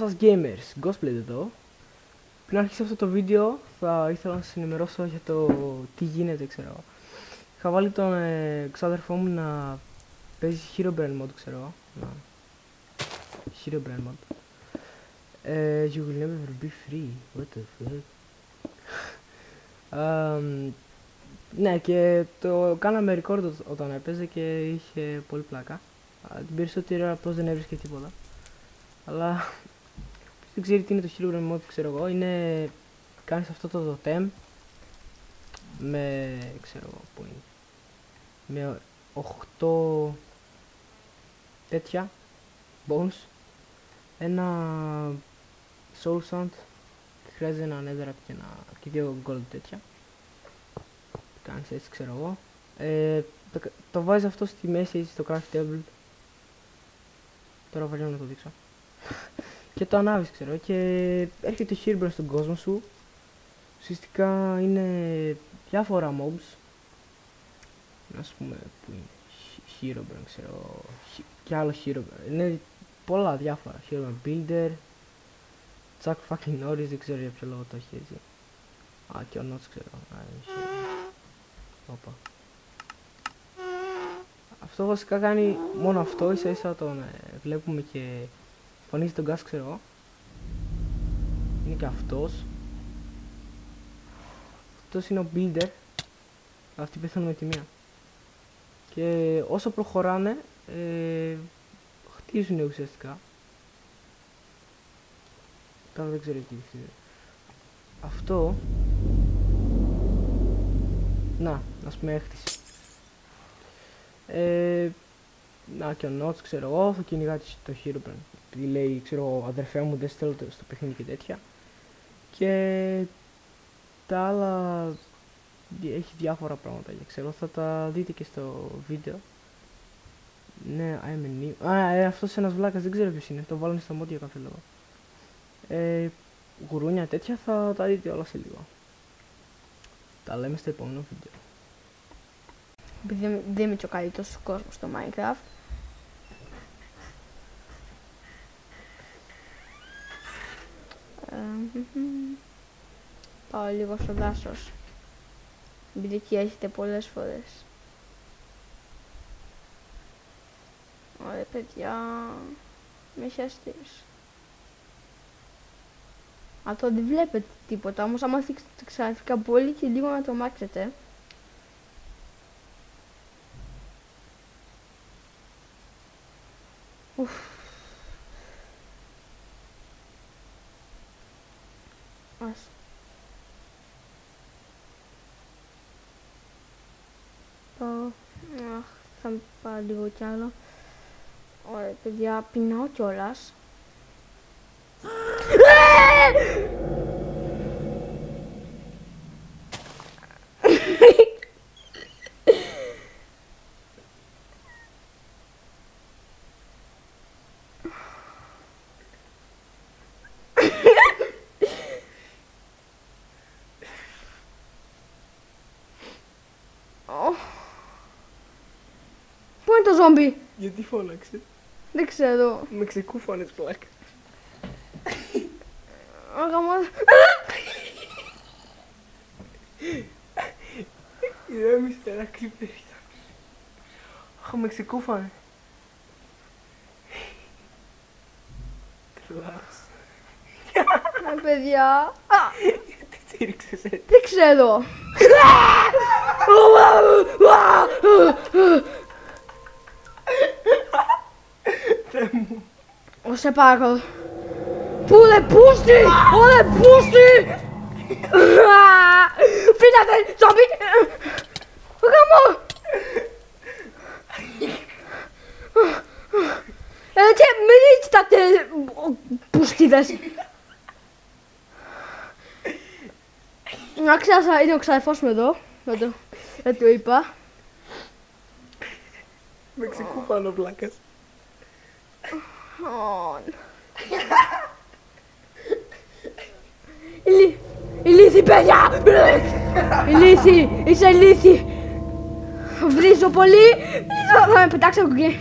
Σας gamers, Ghostblade εδώ. Πριν αρχίσω αυτό το βίντεο θα ήθελα να σας ενημερώσω για το τι γίνεται, ξέρω. Είχα βάλει τον ξάδερφό μου να παίζει Herobrine mode, ξέρω. Herobrine mode. You will never be free. What the fuck. Ναι, και το κάναμε record όταν έπαιζε και είχε πολύ πλάκα. Την περισσότερη ώρα απλώς δεν έβρισκε τίποτα. Αλλά δεν ξέρει τι είναι το Herobrine mode, ξέρω εγώ. Είναι, κάνεις αυτό το totem με, ξέρω εγώ που είναι, με 8 τέτοια bones, ένα soul sand, χρειάζεται ένα netherrack και δύο gold τέτοια. Κάνεις έτσι, ξέρω εγώ. Το βάζεις αυτό στη μέση, έτσι, στο craft table. Τώρα βάζω να το δείξω. Και το ανάβεις, ξέρω, και έρχεται το Herobrine στον κόσμο σου. Ουσιαστικά είναι διάφορα mobs. Ας πούμε που είναι Herobrine, ξέρω, και άλλο Herobrine. Είναι πολλά διάφορα. Herobrine Builder, Chuck fucking Norris, δεν ξέρω για ποιο λόγο το έχει έτσι. Α, και ο Notch, ξέρω. Όπα. Αυτό βασικά κάνει μόνο αυτό, ίσα ίσα τον βλέπουμε και φωνίζει τον gas, ξέρω εγώ. Είναι και αυτός. Αυτός είναι ο builder. Αυτοί πεθαίνουν με τη μία. Και όσο προχωράνε χτίζουν ουσιαστικά. Τώρα δεν ξέρω τι χτίζουν. Αυτό, να, ας πούμε έχτισε. Να, και ο Notch, ξέρω εγώ, θα κυνηγά το Herobrine. Επειδή λέει, ξέρω, αδερφέ μου δεν στέλνω στο παιχνίδι και τέτοια. Και τα άλλα έχει διάφορα πράγματα, ξέρω, θα τα δείτε και στο βίντεο. Ναι, I'm a new. Αυτός ένας βλάκας, δεν ξέρω ποιος είναι, το βάλανε στα mod για κάποιο λόγο. Γουρούνια τέτοια θα τα δείτε όλα σε λίγο. Τα λέμε στο επόμενο βίντεο. Επειδή δεν είμαι και ο καλύτερος του κόσμου στο Minecraft. Πάω λίγο στο δάσος. Επειδή εκεί έχετε πολλές φορές. Ωραία παιδιά, με έχει αστείς. Αυτό δεν βλέπετε τίποτα, όμως άμα θίξετε ξαφνικά πολύ και λίγο να τρομάξετε. Ουφ. Ας. Πάω. Αχ, θα πάω λίγο κι άλλο. Ωραία παιδιά, πεινάω κιόλας. Πού είναι το ζόμπι? Γιατί φώναξε? Δεν ξέρω. Με ξεκούφανες πλάκα. Αγαμάς. Ηρέμησε, ένα creeper ήταν. Αχ, με ξεκούφανε. Τρελάς. Παιδιά. Γιατί τσίριξες έτσι? Δεν ξέρω. Θεέ μου. Σε παρακαλώ. Πούλε πούστη! Όλε πούστη! Φύγατε! Ζόμπι! Γαμώ! Και μην κοιτάτε πούστιδες. Να ξέρω, είναι ο ξαδερφός μου εδώ. Δεν το είπα. Με ξεκούφανε ο βλάκας. Ηλίθι παιδιά! Ηλίθι! Είσαι ηλίθι! Βρίζω πολύ! Θα με πετάξω από εκεί.